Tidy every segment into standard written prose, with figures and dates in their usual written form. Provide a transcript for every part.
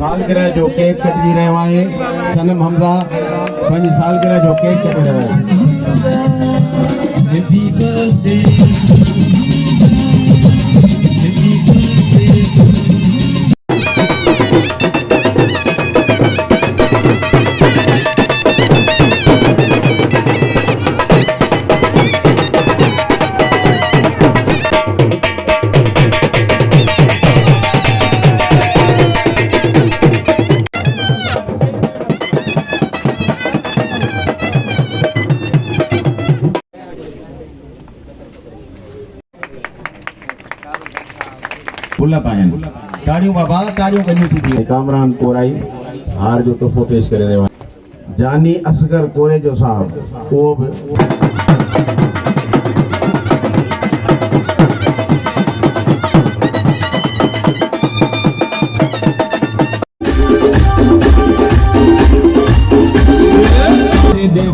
सालगिरह जो केक कटजी रहियो आहे। सनम हमज़ा पंहिंजी सालगिरह जो केक कटे रहियो आहे। फुल पाइन ताड़ियों बाबा ताड़ियों कन्नी थी कामरान कोराई हार जो तोहफो पेश करे रहियो आहे। जानी असगर कोरे जो साहब वो भी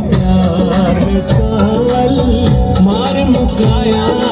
प्यार साल मार मुकाया